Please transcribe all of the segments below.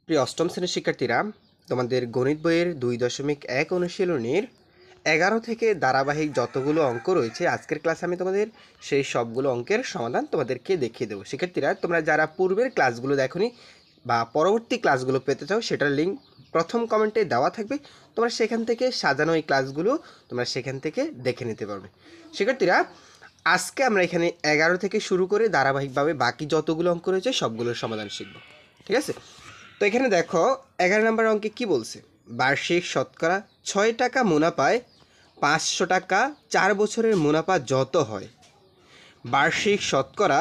প্রিয় অষ্টম শ্রেণীর শিক্ষার্থীরা, তোমাদের গণিত বইয়ের 2.1 অনুশীলনীর 11 থেকে ধারাবাহিক যতগুলো অঙ্ক রয়েছে আজকের ক্লাসে আমি তোমাদের সেই সবগুলো অঙ্কের সমাধান তোমাদেরকে দেখিয়ে দেবো। শিক্ষার্থীরা, তোমরা যারা পূর্বের ক্লাসগুলো দেখোনি বা পরবর্তী ক্লাসগুলো পেতে চাও সেটার লিঙ্ক প্রথম কমেন্টে দেওয়া থাকবে। তোমরা সেখান থেকে সাজানো এই ক্লাসগুলো তোমরা সেখান থেকে দেখে নিতে পারবে। শিক্ষার্থীরা, আজকে আমরা এখানে 11 থেকে শুরু করে ধারাবাহিকভাবে বাকি যতগুলো অঙ্ক রয়েছে সবগুলোর সমাধান শিখব। ঠিক আছে? তো এখানে দেখো 11 নম্বর অঙ্কে কি বলছে, বার্ষিক শতকরা 6 টাকা মুনাফায় 500 টাকা 4 বছরের মুনাফা যত হয়, বার্ষিক শতকরা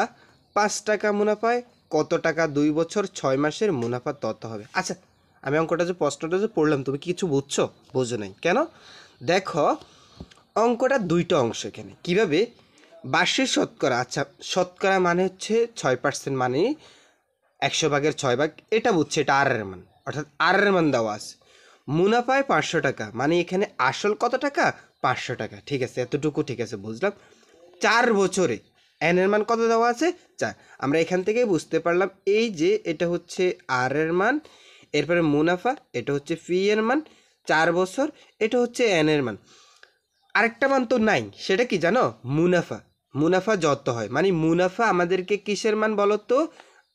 5 টাকা মুনাফায় কত টাকা 2 বছর 6 মাসের মুনাফা তত হবে। আচ্ছা, আমি প্রশ্নটা যে পড়লাম তুমি কিছু বুঝছো? বোঝো নাই কেন? দেখো, অঙ্কটা দুইটা অংশ। এখানে কিভাবে বার্ষিক শতকরা, আচ্ছা শতকরা মানে হচ্ছে 6%, মানে 100 ভাগের 6 ভাগ, এটা বুঝছে, এটা আর এর মান, অর্থাৎ আর এর মান দেওয়া আছে। মুনাফায় 500 টাকা, মানে এখানে আসল কত টাকা? 500 টাকা। ঠিক আছে, এতটুকু ঠিক আছে, বুঝলাম। 4 বছরে এন এর মান কত দেওয়া আছে? 4। আমরা এখান থেকে বুঝতে পারলাম এই যে এটা হচ্ছে আর এর মান, এরপরে মুনাফা, এটা হচ্ছে ফি এর মান, 4 বছর, এটা হচ্ছে এন এর মান। আরেকটা মান তো নাই, সেটা কি জানো? মুনাফা। মুনাফা যত হয়, মানে মুনাফা আমাদেরকে কিসের মান বলো তো?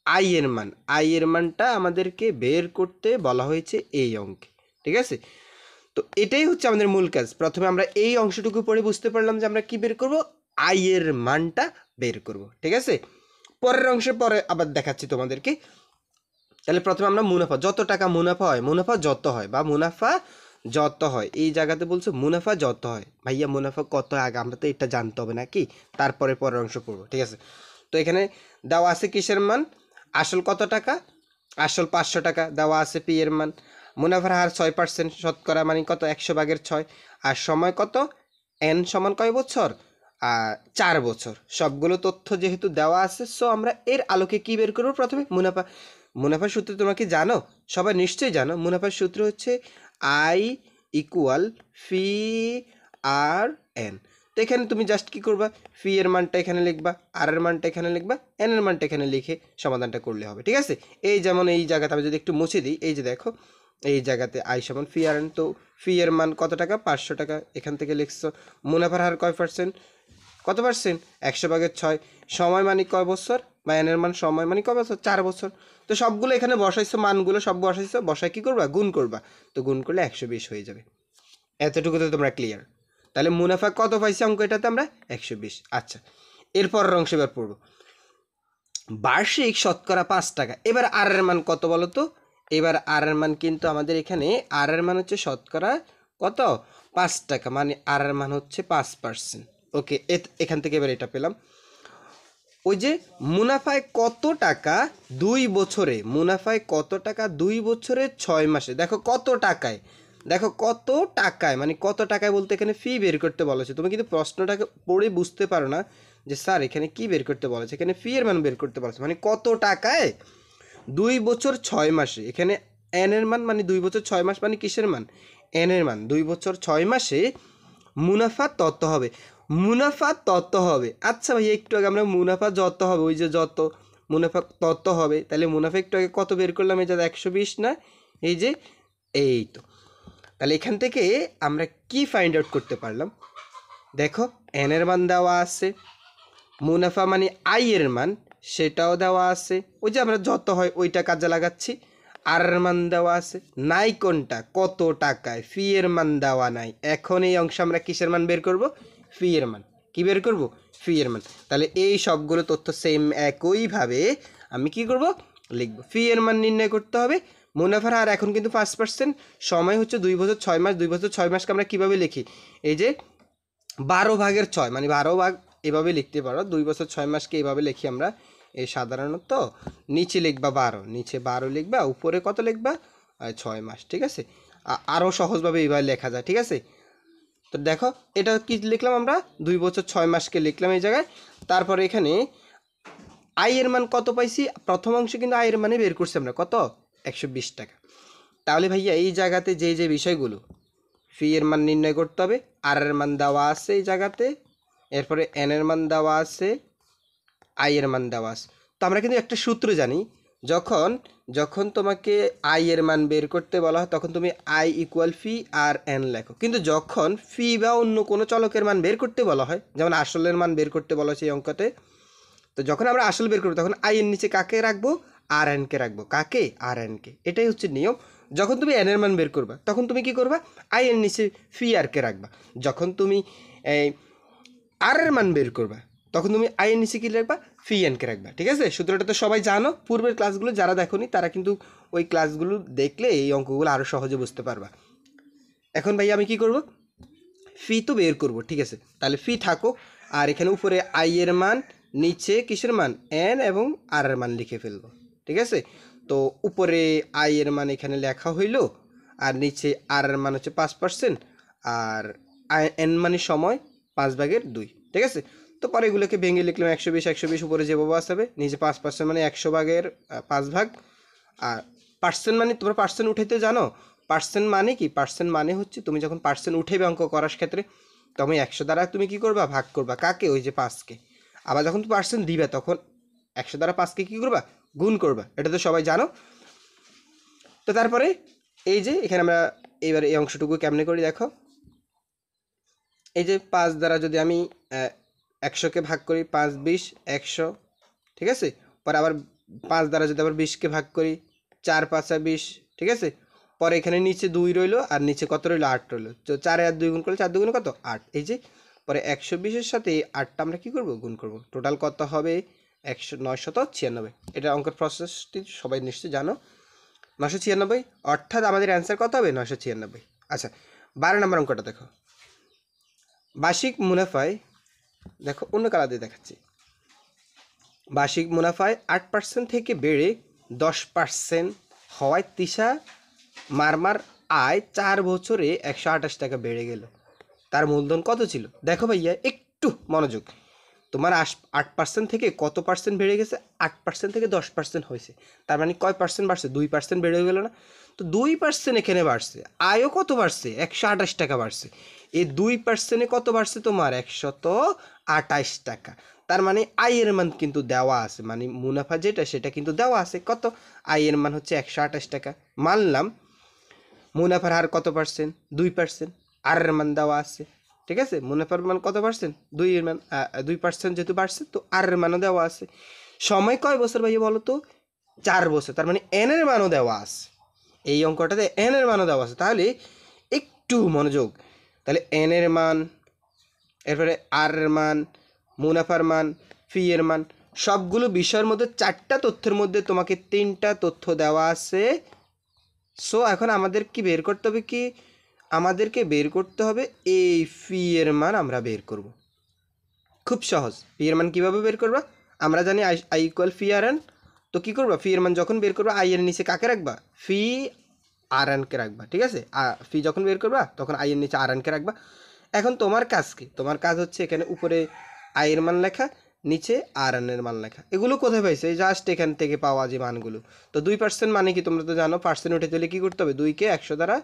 আই এর মান। আই এর মানটা আমাদেরকে বের করতে বলা হয়েছে এই অঙ্কে। ঠিক আছে, তো এটাই হচ্ছে আমাদের মূল কাজ। প্রথমে আমরা এই অংশটুকু পড়ে বুঝতে পারলাম যে আমরা কি বের করব? আই এর মানটা বের করব। ঠিক আছে, পরের অংশে পরে আবার দেখাচ্ছি তোমাদেরকে। তাহলে প্রথমে আমরা মুনাফা, যত টাকা মুনাফা হয়, মুনাফা যত হয় বা মুনাফা যত হয়, এই জায়গাতে বলছে মুনাফা যত হয়। ভাইয়া মুনাফা কত আগে আমরা তো এটা জানতে হবে নাকি, তারপরে পরের অংশ পড়বো। ঠিক আছে, তো এখানে দেওয়া আছে কিসের মান? আসল কত টাকা? আসল 500 টাকা দেওয়া আছে। পি এর মান, মুনাফার হার 6%, শতকরা মানে কত? 100 ভাগের 6। আর সময় কত? এন সমান কয় বছর? 4 বছর। সবগুলো তথ্য যেহেতু দেওয়া আছে, সো আমরা এর আলোকে কি বের করবো? প্রথমে মুনাফা। মুনাফার সূত্র তোমরা কি জানো? সবাই নিশ্চয়ই জানো। মুনাফার সূত্র হচ্ছে I equal P R N. তো এখানে তুমি জাস্ট কি করবা? ফি এর মানটা এখানে লিখবা, আর এর মানটা এখানে লিখবা, এন এর মানটা এখানে লিখে সমাধানটা করলে হবে। ঠিক আছে, এই যেমন এই জায়গাতে আমি যদি একটু মুছে দিই, এই যে দেখো এই জায়গাতে আই সমান ফি আর এন, তো ফি এর মান কত টাকা? 500 টাকা, এখান থেকে লিখছো। মুনাফার হার কয় পার্সেন্ট? কত পার্সেন্ট? 100 ভাগের 6। সময় মানে কয় বছর? বা এন এর মান সময় মানে কয় বছর? 4 বছর। তো সবগুলো এখানে বসাইছো, মানগুলো সব বসাইছো, বসায় কি করবা? গুণ করবা। তো গুণ করলে 120 হয়ে যাবে। এতটুকু তো তোমরা ক্লিয়ার। তাহলে মুনাফা কত পাইছি অঙ্ক এটাতে আমরা? 120। আচ্ছা, এরপরের অংশ এবার পড়বো, বার্ষিক শতকরা 5 টাকা। এবার আর এর মান কত বলো তো? এবার আর এর মান কিন্তু আমাদের এখানে আর এর মান হচ্ছে শতকরা কত? 5 টাকা, মানে আর এর মান হচ্ছে 5%। ওকে, এখান থেকে এবার এটা পেলাম। ওই যে মুনাফায় কত টাকা 2 বছরে, মুনাফায় কত টাকা 2 বছরে 6 মাসে। দেখো কত টাকায়, দেখো কত টাকায়, মানে কত টাকায় বলতে এখানে ফি বের করতে বলেছে। তুমি কিন্তু প্রশ্নটাকে পড়ে বুঝতে পারো না যে স্যার এখানে কি বের করতে বলেছে। এখানে ফি এর মান বের করতে বলেছে, মানে কত টাকায় 2 বছর 6 মাসে। এখানে এন এর মান মানে 2 বছর 6 মাস, মানে কিসের মান? এন এর মান। 2 বছর 6 মাসে মুনাফা তত হবে। মুনাফা তত হবে। আচ্ছা ভাই, একটু আগে আমরা মুনাফা যত হবে, ওই যে যত, মুনাফা তত হবে, তাহলে মুনাফা একটু আগে কত বের করলাম? এই যে 120 না, এই যে এই তো। তাহলে এখান থেকে আমরা কি ফাইন্ড আউট করতে পারলাম? দেখো, এন এর মান দেওয়া আছে, মুনাফা মানে আই এর মান সেটাও দেওয়া আছে, ওই যে আমরা যত হয় ওইটা কাজে লাগাচ্ছি। আর এর মান দেওয়া আছে, নাই কোনটা? কত টাকায়। ফি এর মান দেওয়া নাই। এখন এই অংশে আমরা কিসের মান বের করব? ফি এর মান। কি বের করব? ফি এর মান। তাহলে এই সবগুলো তথ্য সেম একইভাবে আমি কি করব? লিখব। ফি এর মান নির্ণয় করতে হবে। মুনাফার হার এখন কিন্তু 5%, সময় হচ্ছে 2 বছর 6 মাস। 2 বছর 6 মাসকে আমরা কীভাবে লিখি? এই যে 12 ভাগের 6, মানে 12 ভাগ, এভাবে লিখতে পারো। 2 বছর 6 মাসকে এভাবে লিখি আমরা। এই সাধারণত নিচে লিখবা 12, নিচে 12 লিখবা, উপরে কত লিখবা? 6 মাস। ঠিক আছে, আরও সহজভাবে এইভাবে লেখা যায়। ঠিক আছে, তো দেখো এটা কি লিখলাম আমরা? 2 বছর 6 মাসকে লিখলাম এই জায়গায়। তারপরে এখানে আই এর মান কত পাইছি? প্রথম অংশে কিন্তু আই এর মানে বের করছি আমরা কত? 120 টাকা। তাহলে ভাইয়া এই জায়গাতে যে যে বিষয়গুলো, ফি এর মান নির্ণয় করতে হবে, আর এর মান দেওয়া আছে এই জায়গাতে, এরপরে এন এর মান দেওয়া আছে, আই এর মান দেওয়া আছে। তো আমরা কিন্তু একটা সূত্র জানি, যখন যখন তোমাকে আই এর মান বের করতে বলা হয় তখন তুমি I equal P R N লেখো, কিন্তু যখন ফি বা অন্য কোনো চলকের মান বের করতে বলা হয়, যেমন আসলের মান বের করতে বলা হয়েছে এই অঙ্কতে, তো যখন আমরা আসল বের করবো তখন আই এর নিচে কাকে রাখবো? আর এনকে রাখবো। কাকে? আর এনকে। এটাই হচ্ছে নিয়ম। যখন তুমি এন এর মান বের করবা তখন তুমি কি করবা? আই এর নিচে ফি আরকে রাখবা। যখন তুমি এই আর এর মান বের করবা তখন তুমি আই এর নিচে কি রাখবা? ফি এনকে রাখবা। ঠিক আছে, সূত্রটা তো সবাই জানো। পূর্বের ক্লাসগুলো যারা দেখোনি তারা কিন্তু ওই ক্লাসগুলো দেখলে এই অঙ্কগুলো আরও সহজে বুঝতে পারবা। এখন ভাই আমি কি করব? ফি তো বের করব, ঠিক আছে, তাহলে ফি থাকো, আর এখানে উপরে আই এর মান, নিচে কিসের মান? এন এবং আর এর মান লিখে ফেলবো। ঠিক আছে, তো উপরে আই এর মান এখানে লেখা হইল, আর নিচে আর এর মান হচ্ছে 5%, আর এন মানে সময় 5/2। ঠিক আছে, তো পরে এগুলোকে ভেঙে লিখলাম 120 উপরে যেভাবে আসবে, নিচে 5% মানে 100/5 আর পার্সেন্ট মানে তোমরা পার্সেন্ট উঠাইতে জানো? পার্সেন্ট মানে কি? পার্সেন্ট মানে হচ্ছে তুমি যখন পার্সেন্ট উঠেবে অঙ্ক করার ক্ষেত্রে তখন 100 দ্বারা তুমি কি করবা? ভাগ করবা। কাকে? ওই যে 5কে। আবার যখন তুমি পার্সেন্ট দিবে তখন 100 দ্বারা 5কে কি করবা? গুণ করবা। এটা তো সবাই জানো। তো তারপরে এই যে এখানে আমরা এইবার এই অংশটুকু কেমনে করি দেখো। এই যে 5 দ্বারা যদি আমি 100কে ভাগ করি, 5 20 100, ঠিক আছে, পরে আবার 5 দ্বারা যদি আবার 20কে ভাগ করি, 4 5 20, ঠিক আছে, পরে এখানে নিচে 2 রইলো আর নিচে কত রইলো? 8 রইলো। তো 4 আর 2 গুণ করলে 4 2 কত? 8। এই যে পরে 120-এর সাথে 8টা আমরা কি করব? গুণ করব। টোটাল কত হবে? 996। এটা অঙ্কের প্রসেসটি সবাই নিশ্চয়ই জানো। 996, অর্থাৎ আমাদের অ্যান্সার কত হবে? 996। আচ্ছা, 12 নম্বর অঙ্কটা দেখো। বার্ষিক মুনাফায়, দেখো অন্য কালার দিয়ে দেখাচ্ছি। বার্ষিক মুনাফায় 8% থেকে বেড়ে 10% হওয়ায় তিশা মারমার আয় 4 বছরে 128 টাকা বেড়ে গেল। তার মূলধন কত ছিল? দেখো ভাইয়া একটু মনোযোগ। তোমার 8% থেকে কত পার্সেন্ট বেড়ে গেছে? 8% থেকে 10% হয়েছে। তার মানে কয় পার্সেন্ট বাড়ছে? 2% বেড়ে গেল না? তো 2% এখানে বাড়ছে। আয়ও কত বাড়ছে? 128 টাকা বাড়ছে। এই 2%-এ কত বাড়ছে? তোমার 128 টাকা। তার মানে আয়ের মান কিন্তু দেওয়া আছে, মানে মুনাফা যেটা সেটা কিন্তু দেওয়া আছে। কত? আয়ের মান হচ্ছে 128 টাকা। মানলাম মুনাফার হার কত পার্সেন্ট? 2%। আর এর মান দেওয়া আছে, ঠিক আছে, মুনাফার মান কত পার্সেন্ট? 2% যেহেতু বাড়ছে তো আর এর মানও দেওয়া আছে। সময় কয় বছর ভাইয়া বলো তো? 4 বছর। তার মানে এন এর মানও দেওয়া আছে। এই অঙ্কটাতে এন এর মানও দেওয়া আছে। তাহলে একটু মনোযোগ। তাহলে এন এর মান, এরপরে আর এর মান, মুনাফার মান, ফি এর মান, সবগুলো বিষয়ের মধ্যে 4টা তথ্যের মধ্যে তোমাকে 3টা তথ্য দেওয়া আছে। সো এখন আমাদের কি বের করতে হবে? কি আমাদেরকে বের করতে হবে? এই ফি এর মান আমরা বের করব। খুব সহজ। ফি এর মান কীভাবে বের করবা? আমরা জানি I equal P R N. তো কী করবা? ফি এর মান যখন বের করবা আই এর নিচে কাকে রাখবা? ফি আর এনকে রাখবা। ঠিক আছে, ফি যখন বের করবা তখন আই এর নিচে আর এনকে রাখবা। এখন তোমার কাজ কি? তোমার কাজ হচ্ছে এখানে উপরে আই এর মান লেখা, নিচে আর এন এর মান লেখা। এগুলো কোথায় পাইছে? এই জাস্ট এখান থেকে পাওয়া যে মানগুলো। তো 2% মানে কি? তোমরা তো জানো পার্সেন্ট উঠে দিলে কী করতে হবে? 2কে 100 দ্বারা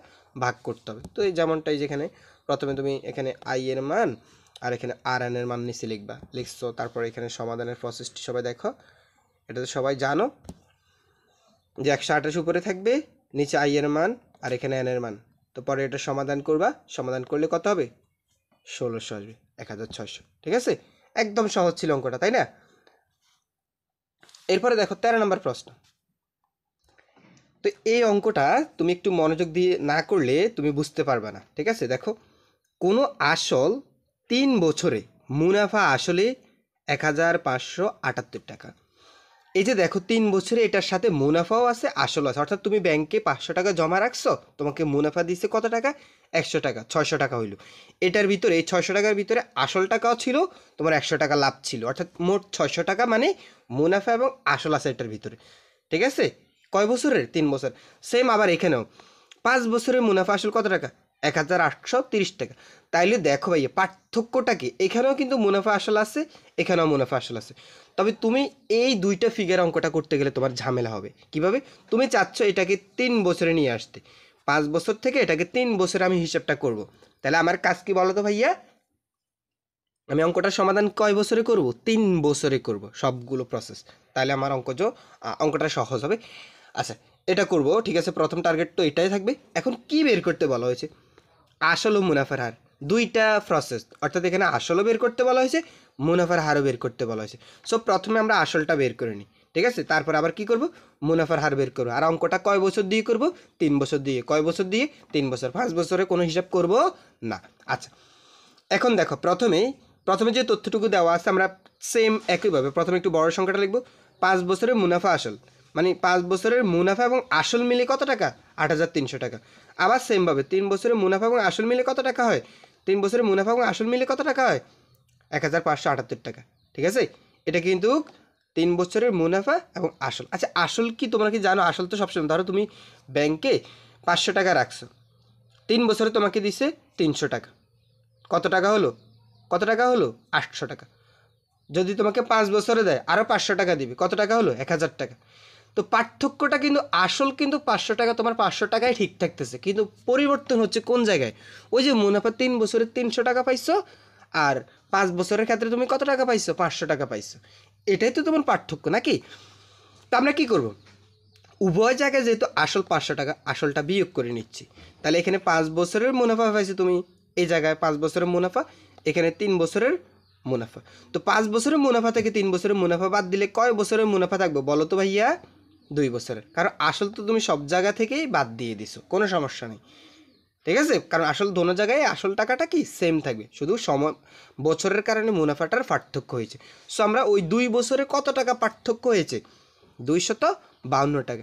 ভাগ করতে হবে। তো এই যেমনটাই যেখানে প্রথমে তুমি এখানে আই এর মান আর এখানে আর এন এর মান নিচে লিখবা, লিখছো। তারপর এখানে সমাধানের প্রসেসটি সবাই দেখো। এটা তো সবাই জানো যে 128 উপরে থাকবে, নিচে আই এর মান আর এখানে এন এর মান। তো পরে এটা সমাধান করবা, সমাধান করলে কত হবে? 1600 আসবে, 1600। ঠিক আছে, একদম সহজ ছিল অঙ্কটা, তাই না? এরপরে দেখো 13 নম্বর প্রশ্ন। তো এই অঙ্কটা তুমি একটু মনোযোগ দিয়ে না করলে তুমি বুঝতে পারবে না। ঠিক আছে, দেখো কোনো আসল 3 বছরে মুনাফা আসলে 1578 টাকা। এই যে দেখো 3 বছরে এটার সাথে মুনাফাও আছে, আসল আছে। অর্থাৎ তুমি ব্যাংকে 500 টাকা জমা রাখছো, তোমাকে মুনাফা দিচ্ছে কত টাকা? 100 টাকা, 600 টাকা হইল। এটার ভিতরে এই 600 টাকার ভিতরে আসল টাকাও ছিল, তোমার 100 টাকা লাভ ছিল। অর্থাৎ মোট 600 টাকা মানে মুনাফা এবং আসল আছে এটার ভিতরে। ঠিক আছে, কয় বছরের? 3 বছর। সেম আবার এখানেও 5 বছরের মুনাফা আসল কত টাকা? 1830 টাকা। তাইলে দেখো ভাইয়া পার্থক্যটা কি? এখানেও কিন্তু মুনাফা আসল আছে, এখানেও মুনাফা আসল আছে। তবে তুমি এই দুইটা ফিগার অঙ্কটা করতে গেলে তোমার ঝামেলা হবে। কিভাবে? তুমি চাচ্ছ এটাকে 3 বছরে নিয়ে আসতে, 5 বছর থেকে এটাকে 3 বছরে আমি হিসাবটা করব। তাহলে আমার কাজ কি বলো তো ভাইয়া? আমি অঙ্কটার সমাধান কয় বছরে করব? 3 বছরে করব সবগুলো প্রসেস। তাহলে আমার অঙ্কটা সহজ হবে। আচ্ছা, এটা করব, ঠিক আছে। প্রথম টার্গেট তো এটাই থাকবে। এখন কি বের করতে বলা হয়েছে? আসল ও মুনাফার হার, দুইটা প্রসেস, অর্থাৎ এখানে আসলও বের করতে বলা হয়েছে, মুনাফার হারও বের করতে বলা হয়েছে। সো প্রথমে আমরা আসলটা বের করে নিই, ঠিক আছে। তারপর আবার কি করব, মুনাফার হার বের করবো। আর অঙ্কটা কয় বছর দিয়ে করব? 3 বছর দিয়ে। কয় বছর দিয়ে? 3 বছর। 5 বছরে কোনো হিসাব করব না। আচ্ছা, এখন দেখো, প্রথমে যে তথ্যটুকু দেওয়া আছে আমরা সেম একইভাবে প্রথমে একটু বড় সংখ্যাটা লিখব। 5 বছরের মুনাফা আসল, মানে 5 বছরের মুনাফা এবং আসল মিলে কত টাকা? 8,300 টাকা। আবার সেমভাবে 3 বছরের মুনাফা এবং আসল মিলে কত টাকা হয়? 3 বছরের মুনাফা এবং আসল মিলে কত টাকা হয়? 1,578 টাকা, ঠিক আছে। এটা কিন্তু 3 বছরের মুনাফা এবং আসল। আচ্ছা, আসল কি তোমরা কি জানো? আসল তো সবসময়, ধরো তুমি ব্যাংকে 500 টাকা রাখছো, 3 বছরে তোমাকে দিছে 300 টাকা, কত টাকা হলো? কত টাকা হলো? 800 টাকা। যদি তোমাকে 5 বছরে দেয় আরও 500 টাকা দিবে, কত টাকা হলো? 1,000 টাকা। তো পার্থক্যটা কিন্তু আসল কিন্তু 500 টাকা, তোমার 500 টাকায় ঠিক থাকতেছে, কিন্তু পরিবর্তন হচ্ছে কোন জায়গায়? ওই যে মুনাফা 3 বছরে 300 টাকা পাইছো, আর 5 বছরের ক্ষেত্রে তুমি কত টাকা পাইছো? 500 টাকা পাইছো। এটাই তো তোমার পার্থক্য, নাকি? তো আমরা কি করব? উভয় জায়গায় যেহেতু আসল 500 টাকা, আসলটা বিয়োগ করে নিচ্ছি। তাহলে এখানে 5 বছরের মুনাফা পাইছো তুমি, এই জায়গায় 5 বছরের মুনাফা, এখানে 3 বছরের মুনাফা। তো 5 বছরের মুনাফা থেকে 3 বছরের মুনাফা বাদ দিলে কয় বছরের মুনাফা থাকবে বলো তো ভাইয়া? 2 বছরের। কারণ আসল তো তুমি সব জায়গা থেকেই বাদ দিয়ে দিছো, কোনো সমস্যা নেই, ঠিক আছে। কারণ আসল দোনো জায়গায় আসল টাকাটা কি সেম থাকবে, শুধু বছরের কারণে মুনাফাটার পার্থক্য হয়েছে। সো আমরা ওই 2 বছরে কত টাকা পার্থক্য হয়েছে? 252 টাকা।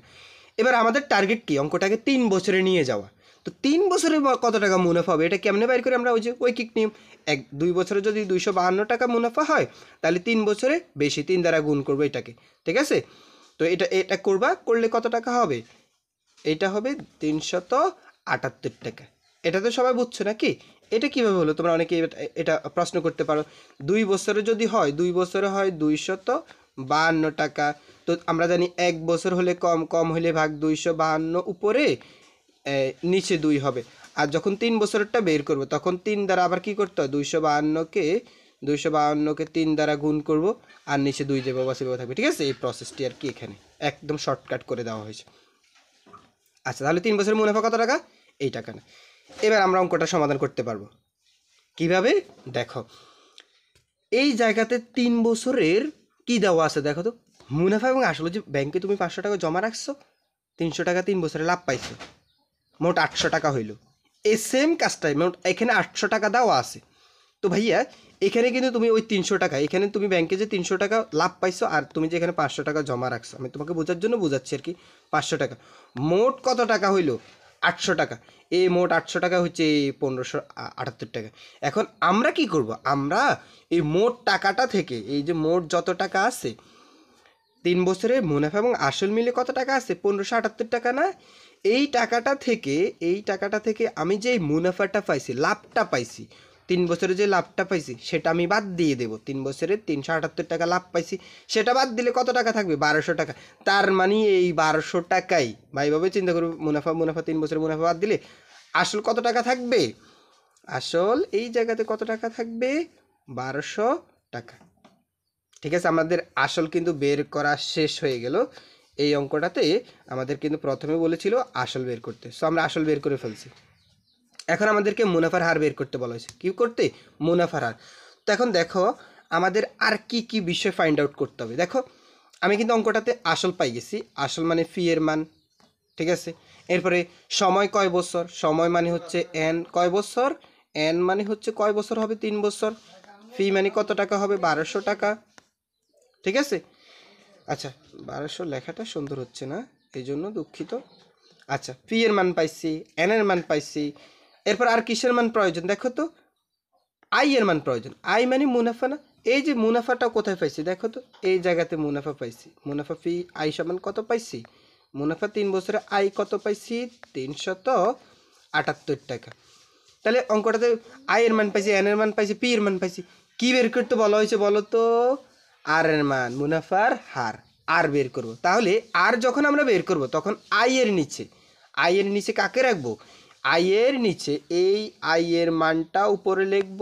এবার আমাদের টার্গেট কি? অঙ্কটাকে 3 বছরে নিয়ে যাওয়া। তো 3 বছরে কত টাকা মুনাফা হবে এটা কেমনে বাইর করে? আমরা ওই যে ঐকিক নিয়ম, 2 বছরে যদি 252 টাকা মুনাফা হয়, তাহলে 3 বছরে বেশি 3 দ্বারা গুণ করবো এটাকে, ঠিক আছে। তো এটা করলে কত টাকা হবে? এটা হবে 378 টাকা। এটা তো সবাই বুঝছো নাকি? এটা কিভাবে হলো? তোমরা অনেকে এটা প্রশ্ন করতে পারো। 2 বছরে যদি হয়, 2 বছরে হয় 252 টাকা। তো আমরা জানি 1 বছর হলে কম, কম হলে ভাগ 252, উপরে নিচে 2 হবে। আর যখন 3 বছরেরটা বের করব তখন 3 দ্বারা আবার কি করতে হয়? 252কে 3 দ্বারা গুণ করব, আর নিচে 2 যেভাবে সেভাবে থাকবে, ঠিক আছে। এই প্রসেসটি আর কি এখানে একদম শর্টকাট করে দেওয়া হয়েছে। আচ্ছা, তাহলে 3 বছরের মুনাফা কত টাকা? এই টাকা না। এবার আমরা অঙ্কটা সমাধান করতে পারবো কিভাবে? দেখো, এই জায়গাতে 3 বছরের কি দেওয়া আছে দেখো তো। মুনাফা এবং আসলে যে ব্যাংকে তুমি 500 টাকা জমা রাখছো, 300 টাকা 3 বছরে লাভ পাইছো, মোট 800 টাকা হইল। এই সেম কাজটাই মোট এখানে 800 টাকা দেওয়া আছে। তো ভাইয়া এখানে কিন্তু তুমি ওই 300 টাকা, এখানে তুমি ব্যাংকে যে 300 টাকা লাভ পাইছো, আর তুমি যে এখানে 500 টাকা জমা রাখছো, আমি তোমাকে বোঝার জন্য বোঝাচ্ছি আর কি। 500 টাকা মোট কত টাকা হইল? 800 টাকা। এই মোট 800 টাকা হচ্ছে 1578 টাকা। এখন আমরা কি করব? আমরা এই মোট টাকাটা থেকে, এই যে মোট যত টাকা আছে, 3 বছরে মুনাফা এবং আসল মিলে কত টাকা আছে? 1578 টাকা না? এই টাকাটা থেকে আমি যে মুনাফাটা পাইছি, লাভটা পাইছি, 3 বছরে যে লাভটা পাইছি সেটা আমি বাদ দিয়ে দেবো। 3 বছরে 378 টাকা লাভ পাইছি, সেটা বাদ দিলে কত টাকা থাকবে? 1200 টাকা। তার মানে এই 1200 টাকাই, ভাইভাবে চিন্তা করবে, মুনাফা 3 বছরের মুনাফা বাদ দিলে আসল কত টাকা থাকবে? আসল এই জায়গাতে কত টাকা থাকবে? 1200 টাকা, ঠিক আছে। আমাদের আসল কিন্তু বের করা শেষ হয়ে গেল। এই অঙ্কটাতে আমাদের কিন্তু প্রথমে বলেছিল আসল বের করতে, সো আমরা আসল বের করে ফেলছি। এখন আমাদেরকে মুনাফার হার বের করতে বলা হয়েছে। কী করতে? মুনাফার হার। তো এখন দেখো, আমাদের আর কি কি বিষয় ফাইন্ড আউট করতে হবে। দেখো, আমি কিন্তু অঙ্কটাতে আসল পাই গেছি, আসল মানে ফি এর মান, ঠিক আছে। এরপরে সময় কয় বছর, সময় মানে হচ্ছে এন, কয় বছর, এন মানে হচ্ছে কয় বছর হবে? 3 বছর। ফি মানে কত টাকা হবে? 1200 টাকা, ঠিক আছে। আচ্ছা, 1200 লেখাটা সুন্দর হচ্ছে না, এই জন্য দুঃখিত। আচ্ছা, পি এর মান পাইছি, এন এর মান পাইছি। এরপর আর কিসের মান প্রয়োজন দেখো তো? আই এর মান প্রয়োজন। আই মানে মুনাফা না? এই যে মুনাফাটা কোথায় পাইছি দেখো তো, এই জায়গাতে মুনাফা পাইছি। মুনাফা পি আই সমান কত পাইছি? মুনাফা 3 বছরে আই কত পাইছি? 378 টাকা। তাহলে অঙ্কটাতে আই এর মান পাইছি, এন এর মান পাইছি, পি এর মান পাইছি। কি বের করতে বলা হয়েছে বলো তো? আর এর মান, মুনাফার হার, আর বের করব। তাহলে আর যখন আমরা বের করব তখন আই এর নিচে কাকে রাখবো? আই এর নিচে এই আই এর মানটা উপরে লিখব,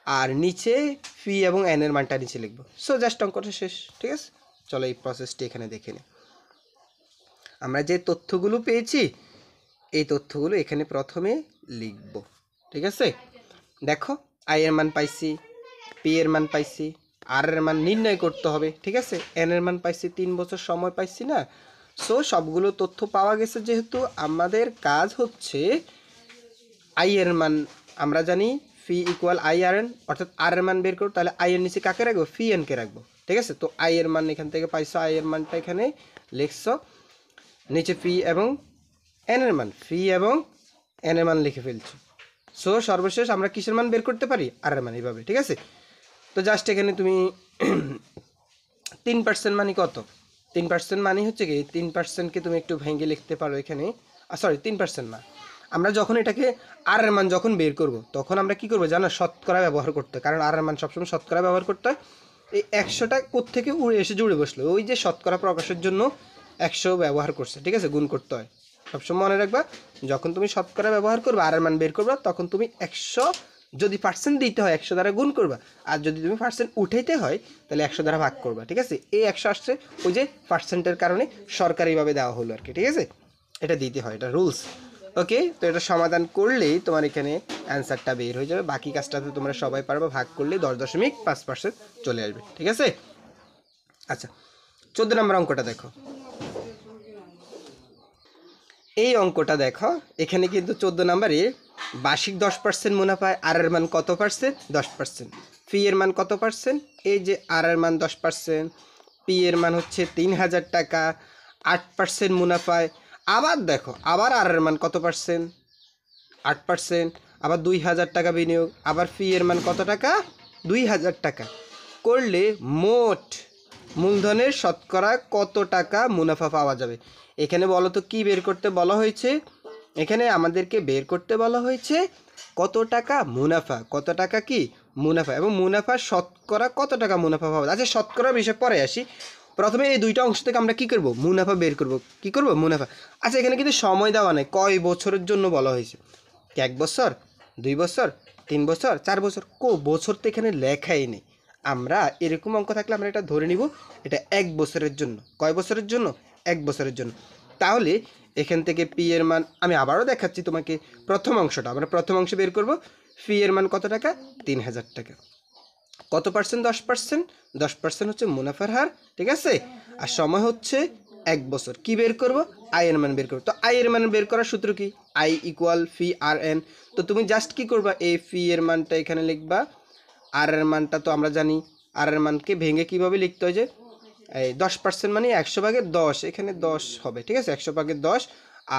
আর নিচে পি এবং এন এর মানটা নিচে লিখব। সো জাস্ট অঙ্কটা শেষ, ঠিক আছে। চলো এই প্রসেসটি এখানে দেখে নিই। আমরা যে তথ্যগুলো পেয়েছি এই তথ্যগুলো এখানে প্রথমে লিখব, ঠিক আছে। দেখো আই এর মান পাইছি, পি এর মান পাইছি, আর এর মান নির্ণয় করতে হবে, ঠিক আছে। এন এর মান পাইছি, 3 বছর সময় পাইছি না। সো সবগুলো তথ্য পাওয়া গেছে, যেহেতু আমাদের কাজ হচ্ছে আই এর মান আমরা জানি ফি ইকুয়াল আই আর এন, অর্থাৎ আর এর মান বের করব, তাহলে আই এর নিচে কাকে রাখবো, ফি এন কে রাখবো, ঠিক আছে। তো আই এর মান এখান থেকে পাইছো, আই এর মানটা এখানে লিখছো, নিচে ফি এবং এন এর মান, ফি এবং এন এর মান লিখে ফেলছো। সো সর্বশেষ আমরা কিসের মান বের করতে পারি, আর এর মান, এইভাবে, ঠিক আছে। তো জাস্ট এখানে তুমি 3% মানে কত, 3% মানে হচ্ছে কি 3%কে তুমি একটু ভেঙে লিখতে পারো এখানে, সরি 3% না, আমরা যখন এটাকে আর এর মান যখন বের করব তখন আমরা কি করব জানো, শতকরা ব্যবহার করতে হয়, কারণ আর এর মান সবসময় শতকরা ব্যবহার করতে হয়। এই 100টা কোত্থেকে উড়ে এসে জুড়ে বসলো, ওই যে শতকরা প্রকাশের জন্য 100 ব্যবহার করছে, ঠিক আছে, গুণ করতে হয়। সবসময় মনে রাখবা, যখন তুমি শতকরা ব্যবহার করবে আর এর মান বের করবা, তখন তুমি 100 যদি পার্সেন্ট দিতে হয় 100 দ্বারা গুণ করবা, আর যদি তুমি পার্সেন্ট উঠাইতে হয় তাহলে 100 দ্বারা ভাগ করবা, ঠিক আছে। এই 100 আসছে ওই যে পার্সেন্টের কারণে সরকারিভাবে দেওয়া হলো আর কি, ঠিক আছে, এটা দিতে হয়, এটা রুলস। ওকে, তো এটা সমাধান করলেই তোমার এখানে অ্যান্সারটা বের হয়ে যাবে, বাকি কাজটা তো তোমরা সবাই পারবে, ভাগ করলে 10.5% চলে আসবে, ঠিক আছে। আচ্ছা 14 নম্বর অঙ্কটা দেখো, এই অঙ্কটা দেখো, এখানে কিন্তু 14 নম্বরে বার্ষিক 10% মুনাফায় আর এর মান কত পার্সেন্ট, 10%, ফি এর মান কত পার্সেন্ট, এই যে আর এর মান 10%, পি এর মান হচ্ছে 3000 টাকা, 8% মুনাফায়, আবার দেখো আবার আর এর মান কত পার্সেন্ট, 8%, আবার 2000 টাকা বিনিয়োগ, আবার ফি এর মান কত টাকা, 2000 টাকা, করলে মোট মূলধনের শতকরা কত টাকা মুনাফা পাওয়া যাবে। এখানে বলো তো কি বের করতে বলা হয়েছে, এখানে আমাদেরকে বের করতে বলা হয়েছে কত টাকা মুনাফা, কত টাকা কি মুনাফা, এবং মুনাফা শতকরা কত টাকা মুনাফা পাওয়া যায়। আচ্ছা শতকরা বিষয়ে পরে আসি, প্রথমে এই দুইটা অংশ থেকে আমরা কি করব, মুনাফা বের করব, কি করব মুনাফা। আচ্ছা এখানে কিন্তু সময় দেওয়া নেই, কয় বছরের জন্য বলা হয়েছে, 1 বছর, 2 বছর, 3 বছর, 4 বছর, বছর তো এখানে লেখাই নেই। আমরা এরকম অঙ্ক থাকলে আমরা এটা ধরে নিব এটা 1 বছরের জন্য, কয় বছরের জন্য, 1 বছরের জন্য। তাহলে এখান থেকে পি এর মান আমি আবারও দেখাচ্ছি তোমাকে, প্রথম অংশটা আমরা প্রথম অংশে বের করব, ফি এর মান কত টাকা, 3000 টাকা, কত পার্সেন্ট, 10%, 10% হচ্ছে মুনাফার হার, ঠিক আছে, আর সময় হচ্ছে 1 বছর। কি বের করব, আই এর মান বের করব। তো আই এর মান বের করার সূত্র কি, I equal P R N. তো তুমি জাস্ট কি করবা, এই ফি এর মানটা এখানে লিখবা, আর এর মানটা তো আমরা জানি, আর এর মানকে ভেঙে কিভাবে লিখতে হয়, যে এই 10% মানে 100/10, এখানে 10 হবে, ঠিক আছে, 100/10,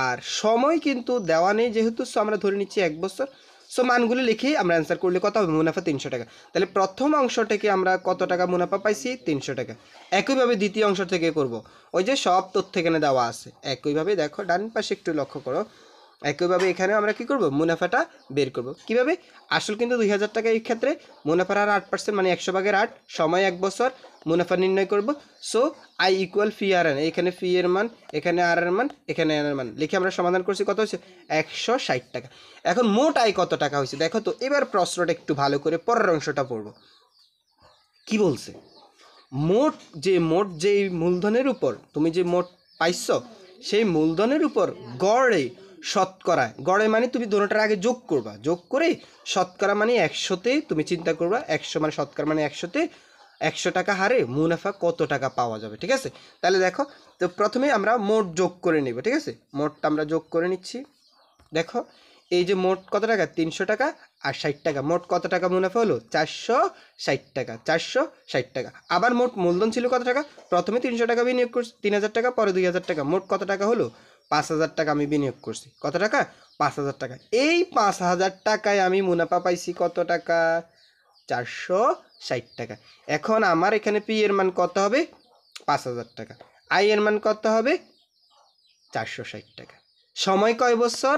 আর সময় কিন্তু দেওয়া নেই যেহেতু, সো আমরা ধরে নিচ্ছি 1 বছর। সো মানগুলো লিখেই আমরা অ্যান্সার করলে কত হবে, মুনাফা 300 টাকা। তাহলে প্রথম অংশ থেকে আমরা কত টাকা মুনাফা পাইছি, 300 টাকা। একইভাবে দ্বিতীয় অংশ থেকে করব, ওই যে সব তথ্য এখানে দেওয়া আছে, একইভাবে দেখো ডান পাশে একটু লক্ষ্য করো, একইভাবে এখানেও আমরা কি করব, মুনাফাটা বের করব। কিভাবে, আসল কিন্তু 2000 টাকা, এই ক্ষেত্রে মুনাফার আর 8% মানে 100/8, সময় 1 বছর, মুনাফা নির্ণয় করব। So I equal P R N, এখানে ফি এর মান, এখানে আর এর মান, এখানে এন এর মান লিখে আমরা সমাধান করছি, কত হচ্ছে 160 টাকা। এখন মোট আয় কত টাকা হয়েছে দেখো তো, এবার প্রশ্নটা একটু ভালো করে পরের অংশটা পড়ব। কি বলছে, মোট যে মূলধনের উপর তুমি যে মোট পাইছ, সেই মূলধনের উপর গড়ে শতকরা, গড়ে মানে তুমি দোনোটার আগে যোগ করবা, যোগ করে শতকরা মানে 100তে তুমি চিন্তা করবা, 100 মানে শতকরা মানে 100তে 100 টাকা হারে মুনাফা কত টাকা পাওয়া যাবে, ঠিক আছে। তাহলে দেখো, তো প্রথমে আমরা মোট যোগ করে নেব, ঠিক আছে, মোটটা আমরা যোগ করে নিচ্ছি। দেখো এই যে মোট কত টাকা, 300 টাকা আর 60 টাকা, মোট কত টাকা মুনাফা হলো, 460 টাকা, 460 টাকা। আবার মোট মূলধন ছিল কত টাকা, প্রথমে 300 টাকা বিনিয়োগ করছি, 3000 টাকা, পরে 2000 টাকা, মোট কত টাকা হলো, 5000 টাকা আমি বিনিয়োগ করছি, কত টাকা, 5000 টাকা। এই 5000 টাকায় আমি মুনাফা পাইছি কত টাকা, 460 টাকা। এখন আমার এখানে পি এর মান কত হবে, 5000 টাকা, আই এর মান কত হবে, 460 টাকা। সময় কয় বছর,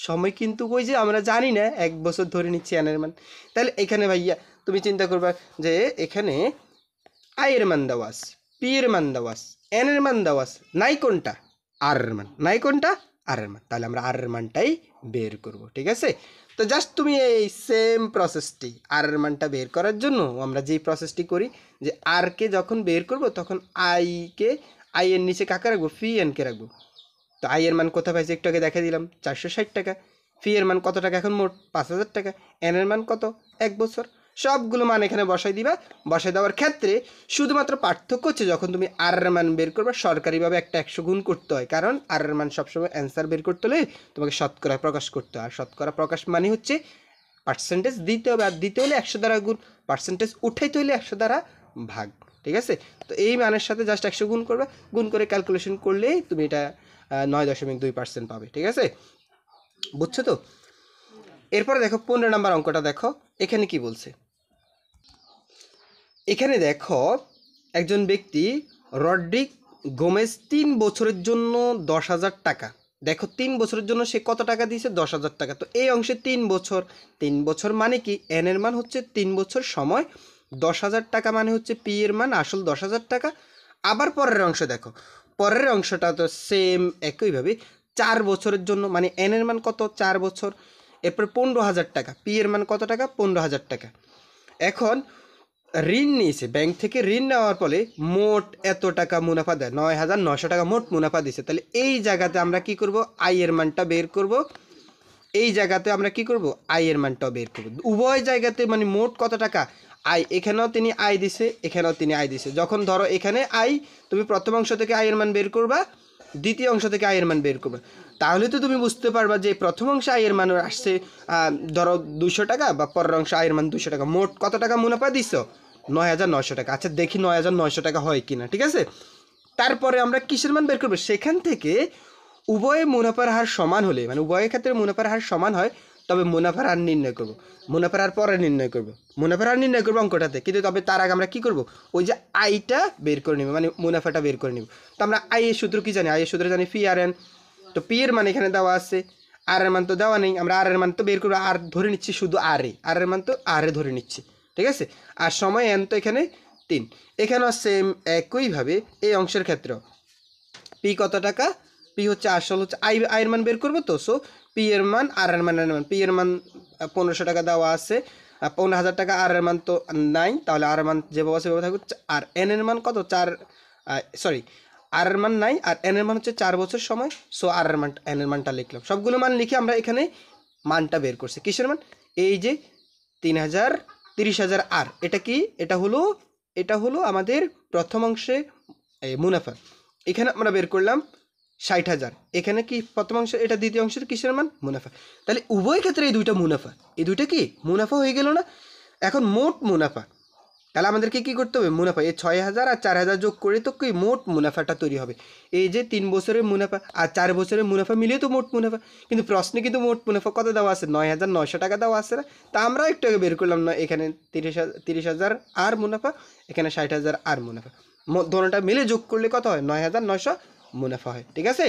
সময় কিন্তু ওই যে আমরা জানি না, 1 বছর ধরে নিচ্ছি এনের মান। তাহলে এখানে ভাইয়া তুমি চিন্তা করবা যে এখানে আই এর মান দেওয়া আছে, পি এর মান দেওয়া আছে, এন এর মান দেওয়া আছে, নাই কোনটা, আর এর মান, নাই কোনটা, আর এর মান, তাহলে আমরা আর এর মানটাই বের করব, ঠিক আছে। তো জাস্ট তুমি এই সেম প্রসেসটি আর এর মানটা বের করার জন্য আমরা যেই প্রসেসটি করি, যে আর কে যখন বের করব তখন আই কে আই এর নিচে কাকে রাখবো, ফি এনকে রাখবো। তো আই এর মান কোথায় পাইছে একটু আগে দেখা দিলাম 460 টাকা, ফি এর মান কত টাকা এখন মোট 5000 টাকা, এন এর মান কত 1 বছর। সবগুলো মান এখানে বসাই দিবা। বসাই দেওয়ার ক্ষেত্রে শুধুমাত্র পার্থক্য হচ্ছে যখন তুমি আর এর মান বের করবে সরকারিভাবে একটা 100 গুণ করতে হয়, কারণ আর এর মান সবসময় অ্যান্সার বের করতে হলে তোমাকে শতকরা প্রকাশ করতে হয়। আর শতকরা প্রকাশ মানে হচ্ছে পার্সেন্টেজ দিতে হবে, আর দিতে হলে 100 দ্বারা গুণ, পার্সেন্টেজ উঠাইতে হলে 100 দ্বারা ভাগ। ঠিক আছে, তো এই মানের সাথে জাস্ট 100 গুণ করবে, গুণ করে ক্যালকুলেশন করলেই তুমি এটা 9.2% পাবে। ঠিক আছে, বুঝছো তো? এরপরে দেখো 15 নম্বর অঙ্কটা দেখো, এখানে কি বলছে। এখানে দেখো একজন ব্যক্তি রড্রিক গোমেজ 3 বছরের জন্য 10,000 টাকা, দেখো 3 বছরের জন্য সে কত টাকা দিয়েছে, 10,000 টাকা। তো এই অংশে 3 বছর মানে কি, এন এর মান হচ্ছে 3 বছর সময়, 10,000 টাকা মানে হচ্ছে পি এর মান আসল 10,000 টাকা। আবার পরের অংশ দেখো, পরের অংশটা তো সেম একইভাবে 4 বছরের জন্য, মানে এন এর মান কত 4 বছর, এরপর 15,000 টাকা, পি এর মান কত টাকা 15,000 টাকা। এখন ঋণ নিয়েছে, ব্যাংক থেকে ঋণ নেওয়ার ফলে মোট এত টাকা মুনাফা দেয়, 9,900 টাকা মোট মুনাফা দিছে। তাহলে এই জায়গাতে আমরা কি করব, আই এর মানটা বের করব। এই জায়গাতে আমরা কি করব, আই এর মানটাও বের করব। উভয় জায়গাতে মানে মোট কত টাকা আই, এখানেও তিনি আই দিছে, এখানেও তিনি আই দিছে। যখন ধরো এখানে আই, তুমি প্রথম অংশ থেকে আই এর মান বের করবা, দ্বিতীয় অংশ থেকে আই এর মান বের করবা, তাহলে তো তুমি বুঝতে পারবা যে প্রথম অংশে আই এর মান আসছে ধরো 200 টাকা, বা পরের অংশে আই এর মান 200 টাকা, মোট কত টাকা মুনাফা দিছ 9,900 টাকা। আচ্ছা দেখি 9,900 টাকা হয় কিনা। ঠিক আছে, তারপরে আমরা কিসের মান বের করবো, সেখান থেকে উভয়ে মুনাফার হার সমান হলে, মানে উভয়ের ক্ষেত্রে মুনাফার হার সমান হয়, তবে মুনাফার হার নির্ণয় করব। মুনাফার হার পরে নির্ণয় করব, মুনাফার হার নির্ণয় করবো অঙ্কটাতে, কিন্তু তবে তার আগে আমরা কি করব, ওই যে আইটা বের করে নিব, মানে মুনাফাটা বের করে নিব। তো আমরা আই এর সূত্র কি জানি, আই এর সূত্র জানি পি আর এন। তো পি এর মান এখানে দেওয়া আছে, আর এর মান তো দেওয়া নেই, আমরা আর এর মান তো বের করবো, আর ধরে নিচ্ছি শুধু আর এ, আর এর মান তো আর এ ধরে নিচ্ছি। ঠিক আছে, আর সময় এন তো এখানে 3, এখানেও সেম একইভাবে এই অংশের ক্ষেত্রে পি কত টাকা, পি হচ্ছে আসল হচ্ছে আই এর মান বের করবো। তো সো পি এর মান আর এর মান, পি এর মান 1500 টাকা দেওয়া আছে, 15,000 টাকা, আর এর মান তো নাই, তাহলে আর এর মান যেভাবে সেভাবে থাকবে। আর এন এর মান কত 4, সরি আর এর মান নাই, আর এন এর মান হচ্ছে 4 বছর সময়। সো আর এর মান, এন এর মানটা লিখলাম, সবগুলো মান লিখে আমরা এখানে মানটা বের করছি। কিসের মান, এই যে 30,000 আর এটা কি, এটা হলো আমাদের প্রথম অংশে মুনাফা। এখানে আমরা বের করলাম 60,000, এখানে কি প্রথম অংশ, এটা দ্বিতীয় অংশের কিসের মান, মুনাফা। তাহলে উভয় ক্ষেত্রে এই দুইটা মুনাফা, এই দুইটা কি মুনাফা হয়ে গেল না। এখন মোট মুনাফা, তাহলে আমাদেরকে কি করতে হবে, মুনাফা এই 6,000 আর 4,000 যোগ করে তো কি মোট মুনাফাটা তৈরি হবে। এই যে 3 বছরের মুনাফা আর 4 বছরের মুনাফা মিলিয়ে তো মোট মুনাফা, কিন্তু প্রশ্নে কিন্তু মোট মুনাফা কত দেওয়া আছে, 9,900 টাকা দেওয়া আছে না। তা আমরা একটু আগে বের করলাম না, এখানে 30,000 আর মুনাফা, এখানে 60,000 আর মুনাফা, দোনোটা মিলে যোগ করলে কত হয়, 9,900 মুনাফা হয়। ঠিক আছে,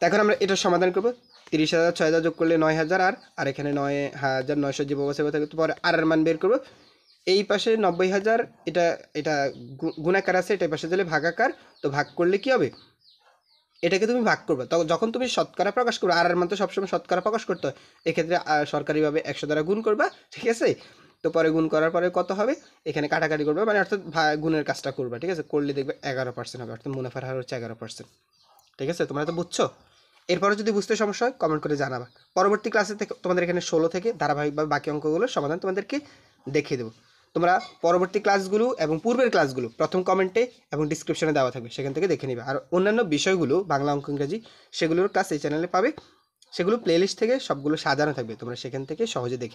এখন আমরা এটার সমাধান করবো। 30,000 6,000 যোগ করলে 9,000 আর এখানে 9,900 যে ব্যবস্থা থাকে, পরে আর এর মান বের করবো। এই পাশে 90,000, এটা গুণাকার আছে, এটা পাশে দিলে ভাগাকার, তো ভাগ করলে কি হবে, এটাকে তুমি ভাগ করবে। তখন যখন তুমি শতকরা প্রকাশ করবে, আর এর মান তো সবসময় শতকরা প্রকাশ করতে হয়, এক্ষেত্রে সরকারিভাবে 100 দ্বারা গুণ করবা। ঠিক আছে, তো পরে গুণ করার পরে কত হবে, এখানে কাটাকাটি করবে, মানে অর্থাৎ গুণের কাজটা করবে। ঠিক আছে, করলে দেখবে 11% হবে, অর্থাৎ মুনাফার হার হচ্ছে 11%। ঠিক আছে, তোমরা তো বুঝছো। এরপরে যদি বুঝতে সমস্যা হয় কমেন্ট করে জানাবা। পরবর্তী ক্লাসে থেকে তোমাদের এখানে 16 থেকে ধারাবাহিকভাবে বাকি অঙ্কগুলোর সমাধান তোমাদেরকে দেখিয়ে দেবো। তোমরা পরবর্তী ক্লাসগুলো এবং পূর্বের ক্লাসগুলো প্রথম কমেন্টে এবং ডিসক্রিপশনে দেওয়া থাকবে, সেখান থেকে দেখে নিবে। আর অন্যান্য বিষয়গুলো বাংলা, অঙ্ক, ইংরেজি সেগুলোর ক্লাস এই চ্যানেলে পাবে, সেগুলো প্লেলিস্ট থেকে সবগুলো সাজানো থাকবে, তোমরা সেখান থেকে সহজে দেখে